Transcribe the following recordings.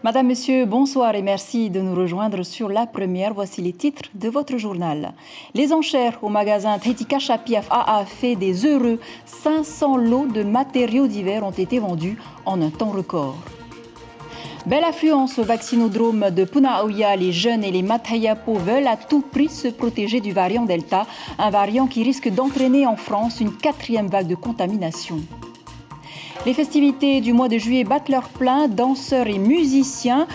Madame, Monsieur, bonsoir et merci de nous rejoindre sur la première. Voici les titres de votre journal. Les enchères au magasin Tahiti Cachapi a fait des heureux. 500 lots de matériaux divers ont été vendus en un temps record. Belle affluence au vaccinodrome de Punaauia. Les jeunes et les Matayapo veulent à tout prix se protéger du variant Delta, un variant qui risque d'entraîner en France une 4e vague de contamination. Les festivités du mois de juillet battent leur plein. Danseurs et musiciens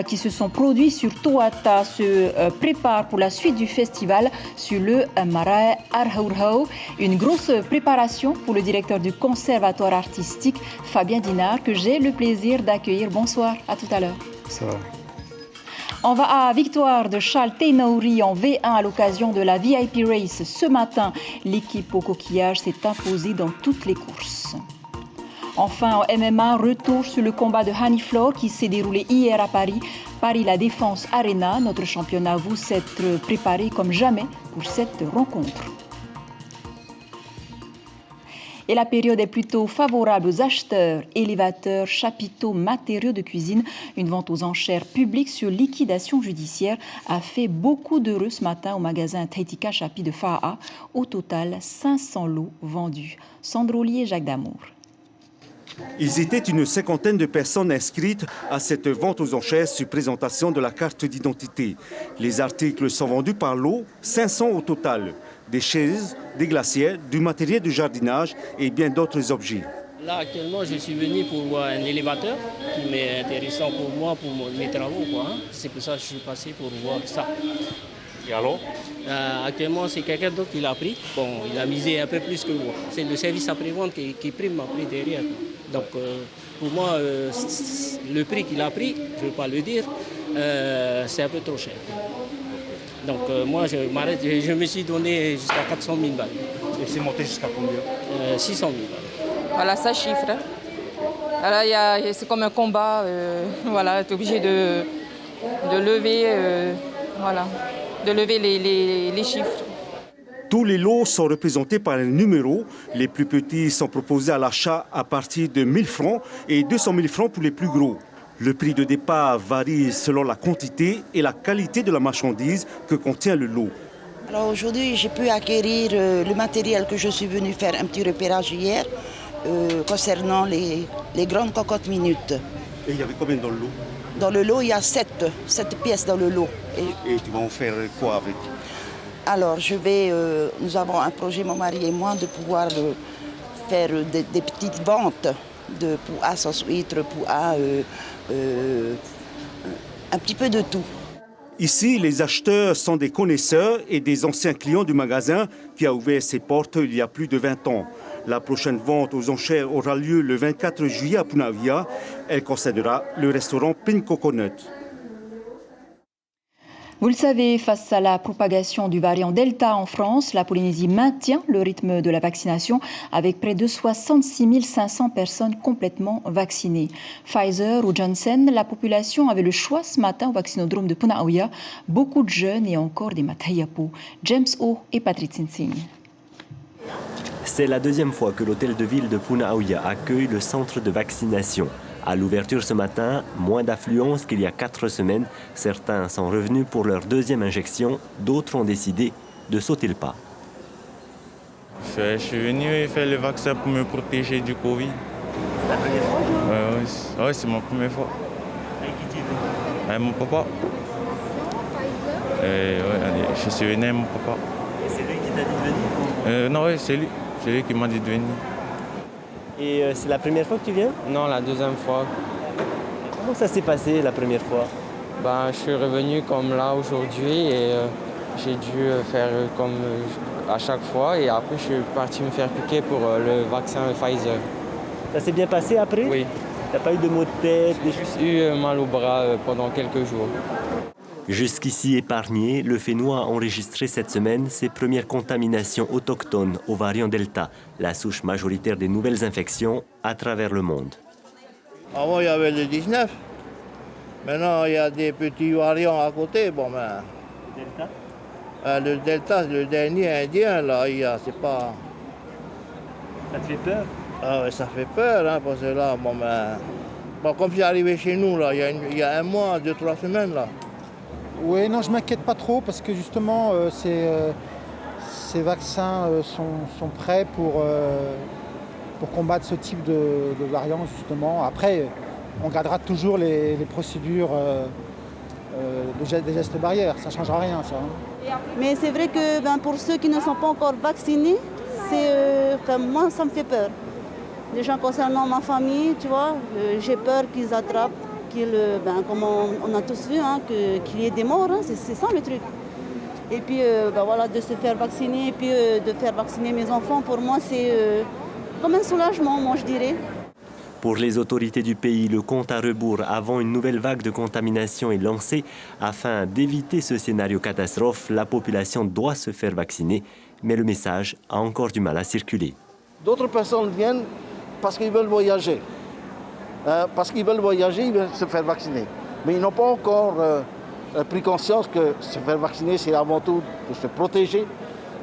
qui se sont produits sur Toata se préparent pour la suite du festival sur le Marae Arhaurhau. Une grosse préparation pour le directeur du conservatoire artistique, Fabien Dinard, que j'ai le plaisir d'accueillir. Bonsoir, à tout à l'heure. Ça va. On va à victoire de Charles Teinauri en V1 à l'occasion de la VIP Race. Ce matin, l'équipe au coquillage s'est imposée dans toutes les courses. Enfin, en MMA, retour sur le combat de Hani Flor qui s'est déroulé hier à Paris. Paris La Défense Arena, notre championnat vous s'être préparé comme jamais pour cette rencontre. Et la période est plutôt favorable aux acheteurs, élévateurs, chapiteaux, matériaux de cuisine. Une vente aux enchères publiques sur liquidation judiciaire a fait beaucoup d'heureux ce matin au magasin Tahiti Cachapi de Fa'a. Au total, 500 lots vendus. Sandro Ollier et Jacques Damour. Ils étaient une 50aine de personnes inscrites à cette vente aux enchères sur présentation de la carte d'identité. Les articles sont vendus par lot, 500 au total. Des chaises, des glacières, du matériel de jardinage et bien d'autres objets. Là, actuellement, je suis venu pour voir un élévateur qui m'est intéressant pour moi, pour mes travaux. C'est pour ça que je suis passé pour voir ça. Et alors actuellement, c'est quelqu'un d'autre qui l'a pris. Bon, il a misé un peu plus que moi. C'est le service après-vente qui prime ma prix derrière. Donc, pour moi, le prix qu'il a pris, je ne veux pas le dire, c'est un peu trop cher. Donc, moi, je me suis donné jusqu'à 400 000 balles. Et c'est monté jusqu'à combien 600 000 balles. Voilà, ça chiffre. Alors, c'est comme un combat. Voilà, tu es obligé de lever, de lever les chiffres. Tous les lots sont représentés par un numéro. Les plus petits sont proposés à l'achat à partir de 1000 francs et 200 000 francs pour les plus gros. Le prix de départ varie selon la quantité et la qualité de la marchandise que contient le lot. Alors aujourd'hui, j'ai pu acquérir le matériel que je suis venu faire un petit repérage hier concernant les grandes cocottes minutes. Et il y avait combien dans le lot? Dans le lot, il y a 7 pièces dans le lot. Et tu vas en faire quoi avec? Alors, nous avons un projet, mon mari et moi, de pouvoir faire des petites ventes de poua sauce huître, poua, un petit peu de tout. Ici, les acheteurs sont des connaisseurs et des anciens clients du magasin qui a ouvert ses portes il y a plus de 20 ans. La prochaine vente aux enchères aura lieu le 24 juillet à Punaauia. Elle concernera le restaurant Pink Coconut. Vous le savez, face à la propagation du variant Delta en France, la Polynésie maintient le rythme de la vaccination avec près de 66 500 personnes complètement vaccinées. Pfizer ou Johnson, la population avait le choix ce matin au vaccinodrome de Punaauia. Beaucoup de jeunes et encore des Matayapo. James O et Patrick Sinsing. C'est la deuxième fois que l'hôtel de ville de Punaauia accueille le centre de vaccination. À l'ouverture ce matin, moins d'affluence qu'il y a 4 semaines. Certains sont revenus pour leur deuxième injection, d'autres ont décidé de sauter le pas. Je suis venu faire le vaccin pour me protéger du Covid. La première fois? Oui, c'est ma première fois. Avec qui tu es venu? Mon papa. Je suis venu avec mon papa. Et c'est lui qui t'a dit de venir? Non, oui, c'est lui. C'est lui qui m'a dit de venir. Et c'est la première fois que tu viens? Non, la deuxième fois. Et comment ça s'est passé la première fois? Je suis revenu comme là aujourd'hui et j'ai dû faire comme à chaque fois et après je suis parti me faire piquer pour le vaccin Pfizer. Ça s'est bien passé après? Oui. T'as pas eu de maux de tête? J'ai juste eu mal au bras pendant quelques jours. Jusqu'ici épargné, le Fénois a enregistré cette semaine ses premières contaminations autochtones au variant Delta, la souche majoritaire des nouvelles infections à travers le monde. Avant, il y avait le 19. Maintenant, il y a des petits variants à côté. Delta? Le Delta, le dernier indien, là, c'est pas... Ça te fait peur? Ah ouais, ça fait peur, parce que là, Bon, comme c'est arrivé chez nous, là, il y a un mois, 2-3 semaines, là. Oui, non, je ne m'inquiète pas trop parce que justement, ces vaccins sont prêts pour combattre ce type de variant, justement. Après, on gardera toujours les procédures des gestes barrières, ça ne changera rien, ça. Mais c'est vrai que pour ceux qui ne sont pas encore vaccinés, moi, ça me fait peur. Les gens concernant ma famille, tu vois, j'ai peur qu'ils attrapent, comme on a tous vu, qu'il y ait des morts, c'est ça le truc. Et puis voilà, de se faire vacciner et puis de faire vacciner mes enfants, pour moi, c'est comme un soulagement, moi je dirais. Pour les autorités du pays, le compte à rebours avant une nouvelle vague de contamination est lancé. Afin d'éviter ce scénario catastrophe, la population doit se faire vacciner, mais le message a encore du mal à circuler. D'autres personnes viennent parce qu'ils veulent voyager. Parce qu'ils veulent voyager, ils veulent se faire vacciner. Mais ils n'ont pas encore pris conscience que se faire vacciner, c'est avant tout de se protéger.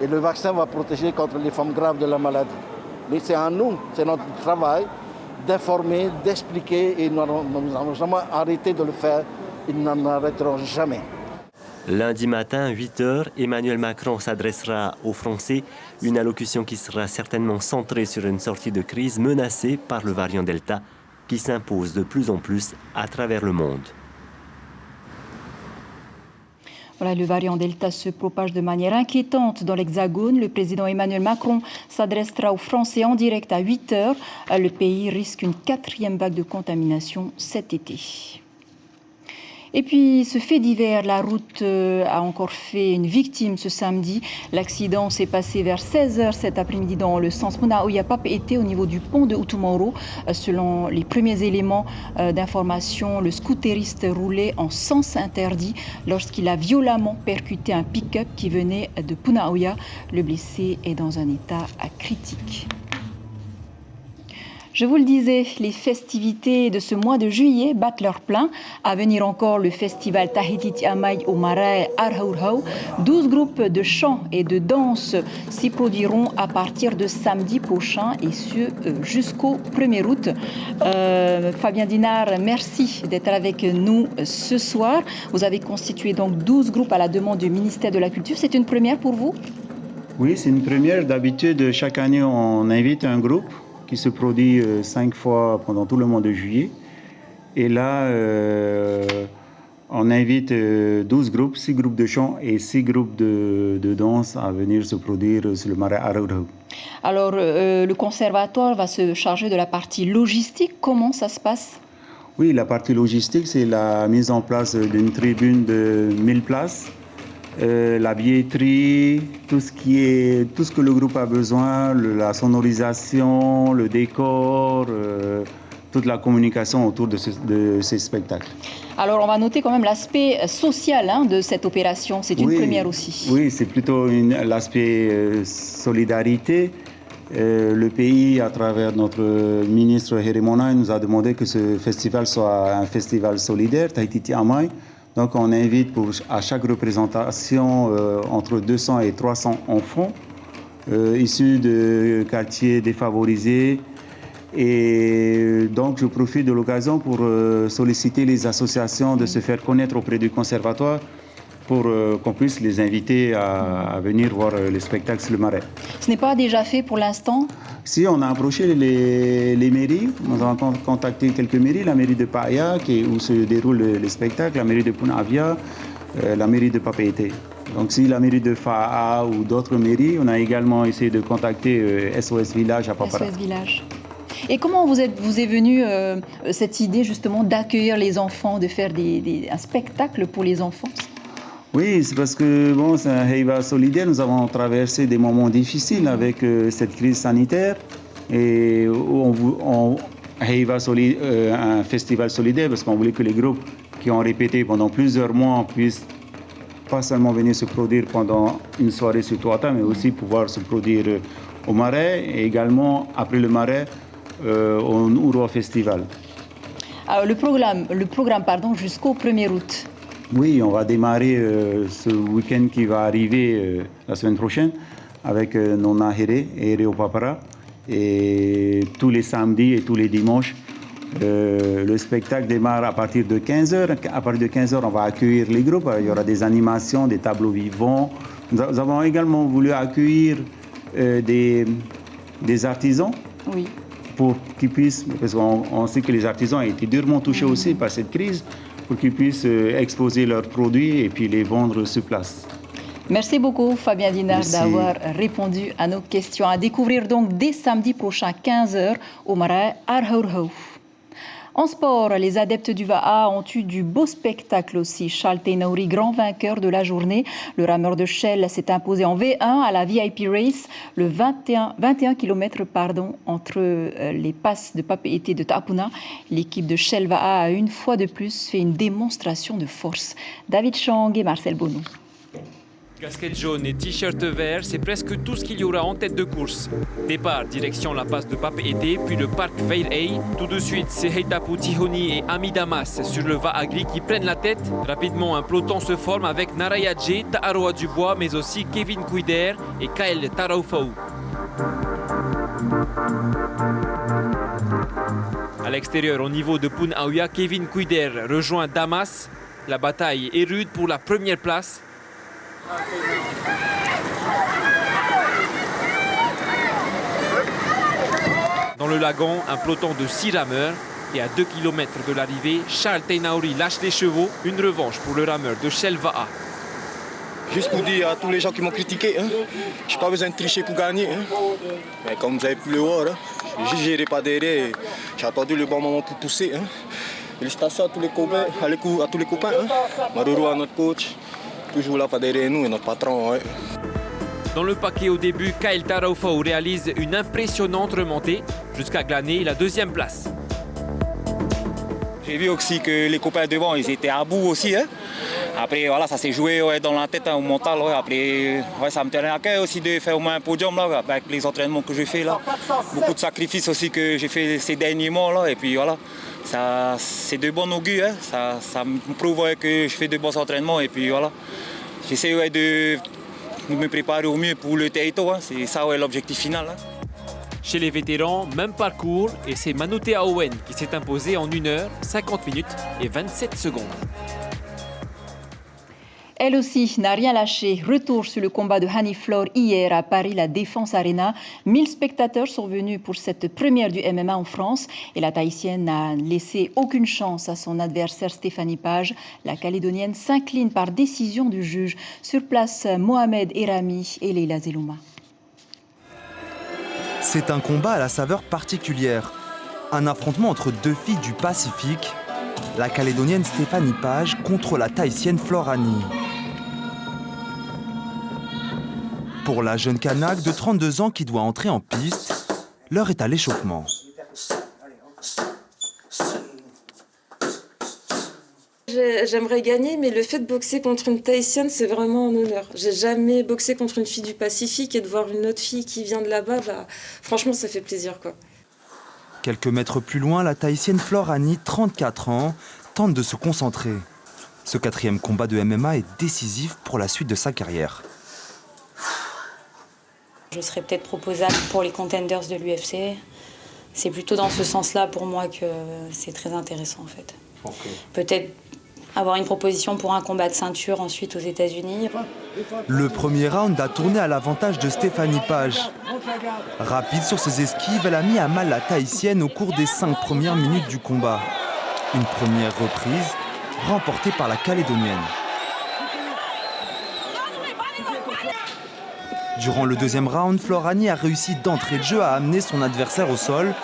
Et le vaccin va protéger contre les formes graves de la maladie. Mais c'est à nous, c'est notre travail d'informer, d'expliquer. Et nous n'avons jamais arrêté de le faire. Et nous n'en arrêterons jamais. Lundi matin, 8h, Emmanuel Macron s'adressera aux Français. Une allocution qui sera certainement centrée sur une sortie de crise menacée par le variant Delta qui s'impose de plus en plus à travers le monde. Voilà, le variant Delta se propage de manière inquiétante dans l'Hexagone. Le président Emmanuel Macron s'adressera aux Français en direct à 8h. Le pays risque une 4e vague de contamination cet été. Et puis, ce fait divers, la route a encore fait une victime ce samedi. L'accident s'est passé vers 16h cet après-midi dans le sens Puna Ouyapap était au niveau du pont de Utumoro. Selon les premiers éléments d'information, le scooteriste roulait en sens interdit lorsqu'il a violemment percuté un pick-up qui venait de Puna Ouya. Le blessé est dans un état critique. Je vous le disais, les festivités de ce mois de juillet battent leur plein. À venir encore le festival Tahiti Amay au Marais Arhaurhau. 12 groupes de chant et de danse s'y produiront à partir de samedi prochain et ce jusqu'au 1er août. Fabien Dinard, merci d'être avec nous ce soir. Vous avez constitué donc 12 groupes à la demande du ministère de la Culture. C'est une première pour vous? Oui, c'est une première. D'habitude, chaque année, on invite un groupe qui se produit 5 fois pendant tout le mois de juillet. Et là, on invite 12 groupes, 6 groupes de chant et 6 groupes de danse à venir se produire sur le Marais Arhaurhau. Alors, le conservatoire va se charger de la partie logistique. Comment ça se passe? Oui, la partie logistique, c'est la mise en place d'une tribune de 1000 places. La billetterie, tout ce que le groupe a besoin, la sonorisation, le décor, toute la communication autour de ces spectacles. Alors on va noter quand même l'aspect social de cette opération, c'est une première aussi. Oui, c'est plutôt l'aspect solidarité. Le pays, à travers notre ministre Heremona, nous a demandé que ce festival soit un festival solidaire, Tahiti Amay. Donc on invite à chaque représentation entre 200 et 300 enfants issus de quartiers défavorisés. Et donc je profite de l'occasion pour solliciter les associations de se faire connaître auprès du conservatoire pour qu'on puisse les inviter à venir voir les spectacles sur le Marais. Ce n'est pas déjà fait pour l'instant? Si, on a approché les mairies, nous avons contacté quelques mairies, la mairie de Paia, où se déroulent les spectacles, la mairie de Punavia, la mairie de Papeete. Donc si la mairie de Fa'a ou d'autres mairies, on a également essayé de contacter SOS Village à Papara. SOS Village. Et comment vous est venue cette idée justement d'accueillir les enfants, de faire un spectacle pour les enfants? Oui, c'est parce que c'est un Heiva solidaire. Nous avons traversé des moments difficiles avec cette crise sanitaire. Et on Heiva un festival solidaire parce qu'on voulait que les groupes qui ont répété pendant plusieurs mois puissent pas seulement venir se produire pendant une soirée sur Tuata, mais aussi pouvoir se produire au Marais et également après le Marais au Urua Festival. Alors le programme jusqu'au 1er août. Oui, on va démarrer ce week-end qui va arriver la semaine prochaine avec Nona Here et Reo Papara. Et tous les samedis et tous les dimanches, Le spectacle démarre à partir de 15h. À partir de 15h, on va accueillir les groupes. Il y aura des animations, des tableaux vivants. Nous avons également voulu accueillir des artisans. Oui. Pour qu'ils puissent, parce qu'on sait que les artisans ont été durement touchés aussi par cette crise, pour qu'ils puissent exposer leurs produits et puis les vendre sur place. Merci beaucoup Fabien Dinard d'avoir répondu à nos questions. À découvrir donc dès samedi prochain 15h au Marais Arhourhouf. En sport, les adeptes du Va'a ont eu du beau spectacle aussi. Charles Teinaouri, grand vainqueur de la journée. Le rameur de Shell s'est imposé en V1 à la VIP Race, le 21 km entre les passes de Papeete et de Tapuna. L'équipe de Shell Va'a a une fois de plus fait une démonstration de force. David Chang et Marcel Bono. Casquette jaune et t-shirt vert, c'est presque tout ce qu'il y aura en tête de course. Départ, direction la passe de Papeete, puis le parc Veil. Tout de suite, c'est Heitapu Tihoni et Ami Damas sur le Va-Agri qui prennent la tête. Rapidement, un peloton se forme avec Naraya Dje, Ta'aroa Dubois, mais aussi Kevin Kuider et Kael Taraufau. À l'extérieur, au niveau de Punaauia, Kevin Kuider rejoint Damas. La bataille est rude pour la première place. Dans le lagon, un peloton de 6 rameurs. Et à 2 km de l'arrivée, Charles Teinaouri lâche les chevaux. Une revanche pour le rameur de Shell Va'a. Juste pour dire à tous les gens qui m'ont critiqué, je n'ai pas besoin de tricher pour gagner. Mais comme vous avez pu le voir, j'ai juste géré pas derrière. J'ai attendu le bon moment pour pousser. Félicitations à tous les copains, à tous les copains. Maruru à notre coach. Toujours là, pas derrière nous et notre patron. Dans le paquet au début, Kael Taraufau réalise une impressionnante remontée jusqu'à glaner la deuxième place. J'ai vu aussi que les copains devant, ils étaient à bout aussi. Après, voilà, ça s'est joué dans la tête, au mental. Après, ça me tenait à cœur aussi de faire au moins un podium là, avec les entraînements que je fais là. Beaucoup de sacrifices aussi que j'ai fait ces derniers mois là. Et puis voilà, c'est de bon augure. Ça me prouve que je fais de bons entraînements. Et puis voilà, j'essaie de me préparer au mieux pour le territoire. C'est ça l'objectif final. Chez les vétérans, même parcours, et c'est Manute Aouen qui s'est imposé en 1 h, 50 minutes et 27 secondes. Elle aussi n'a rien lâché. Retour sur le combat de Hani Flor hier à Paris, la Défense Arena. 1000 spectateurs sont venus pour cette première du MMA en France. Et la Tahitienne n'a laissé aucune chance à son adversaire Stéphanie Page. La Calédonienne s'incline par décision du juge. Sur place, Mohamed Erami et Leila Zelouma. C'est un combat à la saveur particulière. Un affrontement entre deux filles du Pacifique. La Calédonienne Stéphanie Page contre la Tahitienne Flor Hani. Pour la jeune Kanak de 32 ans qui doit entrer en piste, l'heure est à l'échauffement. J'aimerais gagner, mais le fait de boxer contre une Tahitienne, c'est vraiment un honneur. J'ai jamais boxé contre une fille du Pacifique et de voir une autre fille qui vient de là-bas, franchement, ça fait plaisir, quoi. Quelques mètres plus loin, la Tahitienne Flor Hani, 34 ans, tente de se concentrer. Ce 4e combat de MMA est décisif pour la suite de sa carrière. Je serais peut-être proposable pour les contenders de l'UFC. C'est plutôt dans ce sens-là pour moi que c'est très intéressant en fait. Okay. Peut-être avoir une proposition pour un combat de ceinture ensuite aux États-Unis. Le premier round a tourné à l'avantage de Stéphanie Page. Rapide sur ses esquives, elle a mis à mal la Tahitienne au cours des 5 premières minutes du combat. Une première reprise remportée par la Calédonienne. Durant le 2e round, Flor Hani a réussi d'entrée de jeu à amener son adversaire au sol.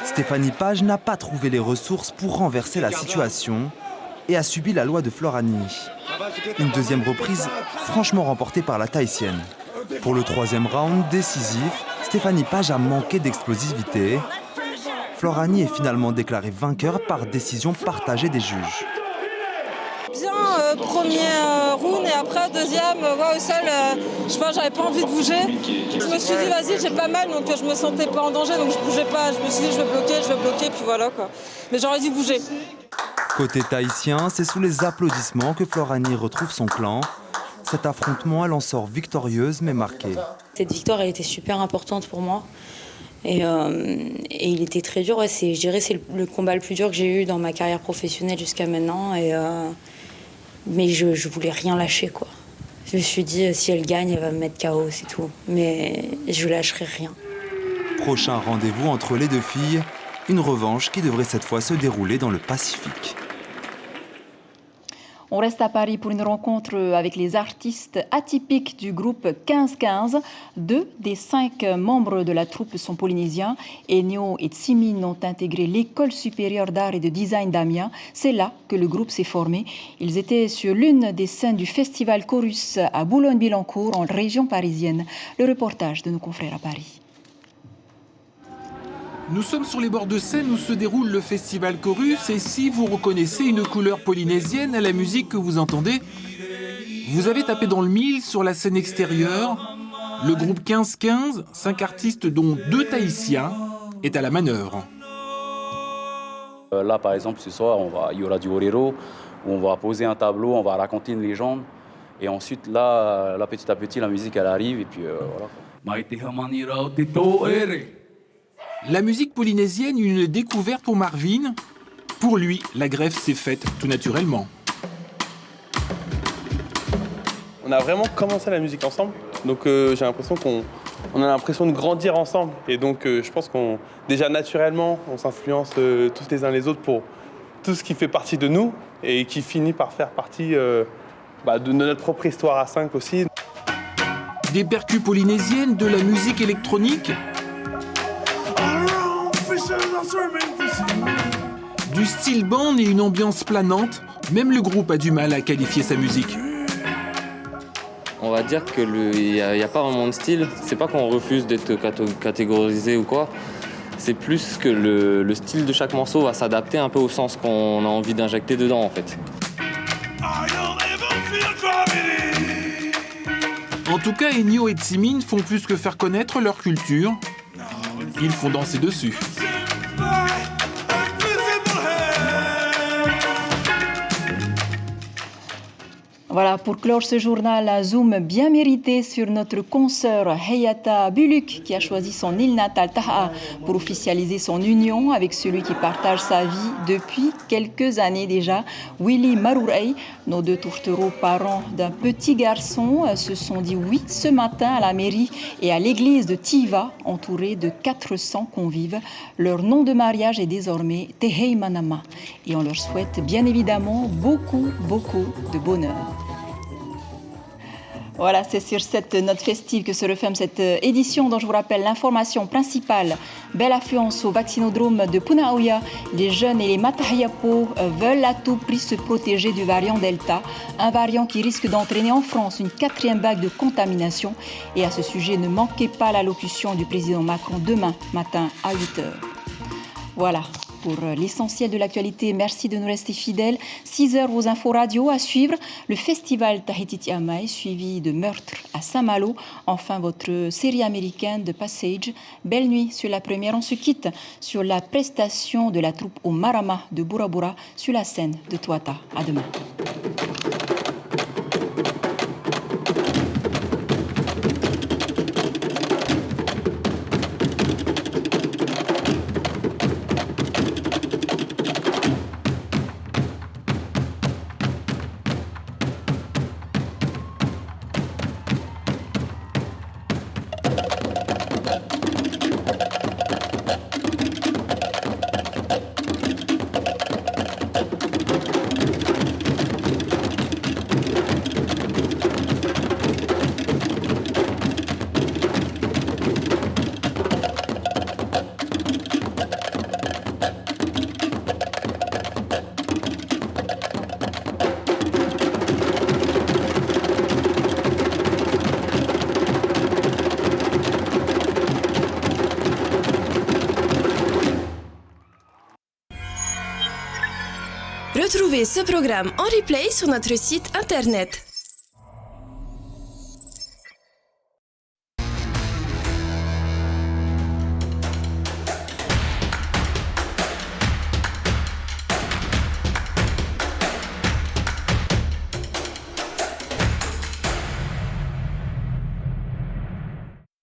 Stéphanie Page n'a pas trouvé les ressources pour renverser la situation et a subi la loi de Flor Hani. Une 2e reprise franchement remportée par la Tahitienne. Pour le 3e round décisif, Stéphanie Page a manqué d'explosivité. Flor Hani est finalement déclarée vainqueur par décision partagée des juges. Bien, premier round et après deuxième, au sol, je sais pas, j'avais pas envie de bouger. Je me suis dit vas-y, j'ai pas mal, donc je me sentais pas en danger, donc je bougeais pas. Je me suis dit je vais bloquer, puis voilà quoi. Mais j'aurais dû bouger. Côté tahitien, c'est sous les applaudissements que Flor Hani retrouve son clan. Cet affrontement, elle en sort victorieuse mais marquée. Cette victoire, elle était super importante pour moi. Et il était très dur. Ouais, je dirais que c'est le combat le plus dur que j'ai eu dans ma carrière professionnelle jusqu'à maintenant. Mais je voulais rien lâcher, quoi. Je me suis dit, si elle gagne, elle va me mettre KO, c'est tout. Mais je lâcherai rien. Prochain rendez-vous entre les deux filles, une revanche qui devrait cette fois se dérouler dans le Pacifique. On reste à Paris pour une rencontre avec les artistes atypiques du groupe 15-15. 2 des 5 membres de la troupe sont polynésiens. Enio et Tsimin ont intégré l'école supérieure d'art et de design d'Amiens. C'est là que le groupe s'est formé. Ils étaient sur l'une des scènes du festival Chorus à Boulogne-Billancourt, en région parisienne. Le reportage de nos confrères à Paris. Nous sommes sur les bords de Seine où se déroule le festival Chorus et si vous reconnaissez une couleur polynésienne à la musique que vous entendez, vous avez tapé dans le mille sur la scène extérieure. Le groupe 15-15, 5 artistes dont 2 Tahitiens, est à la manœuvre. Là par exemple ce soir il y aura du orero où on va poser un tableau, on va raconter une légende et ensuite là petit à petit la musique elle arrive et puis voilà. La musique polynésienne, une découverte pour Marvin. Pour lui, la greffe s'est faite tout naturellement. On a vraiment commencé la musique ensemble, donc j'ai l'impression qu'on a l'impression de grandir ensemble. Et donc je pense qu'on, déjà naturellement, on s'influence tous les uns les autres pour tout ce qui fait partie de nous et qui finit par faire partie de notre propre histoire à 5 aussi. Des percus polynésiennes, de la musique électronique, du style band et une ambiance planante, même le groupe a du mal à qualifier sa musique. On va dire qu'il n'y a pas vraiment de style, c'est pas qu'on refuse d'être catégorisé ou quoi, c'est plus que le style de chaque morceau va s'adapter un peu au sens qu'on a envie d'injecter dedans en fait. En tout cas, Enio et Tsimin font plus que faire connaître leur culture, ils font danser dessus. Voilà, pour clore ce journal, un zoom bien mérité sur notre consoeur Hayata Buluk qui a choisi son île natale Taha pour officialiser son union avec celui qui partage sa vie depuis quelques années déjà, Willy Marourey. Nos 2 tourtereaux parents d'un petit garçon se sont dit oui ce matin à la mairie et à l'église de Tiva, entourés de 400 convives. Leur nom de mariage est désormais Tehei Manama et on leur souhaite bien évidemment beaucoup de bonheur. Voilà, c'est sur cette note festive que se referme cette édition dont je vous rappelle l'information principale. Belle affluence au vaccinodrome de Punaoya. Les jeunes et les Matahiapo veulent à tout prix se protéger du variant Delta, un variant qui risque d'entraîner en France une 4e vague de contamination. Et à ce sujet, ne manquez pas l'allocution du président Macron demain matin à 8h. Voilà. Pour l'essentiel de l'actualité, merci de nous rester fidèles. 6h, vos infos radio à suivre. Le festival Tahiti Amai, suivi de meurtres à Saint-Malo. Enfin, votre série américaine de Passage. Belle nuit sur la première. On se quitte sur la prestation de la troupe au Marama de Bura Bura sur la scène de Tuata. À demain. Retrouvez ce programme en replay sur notre site internet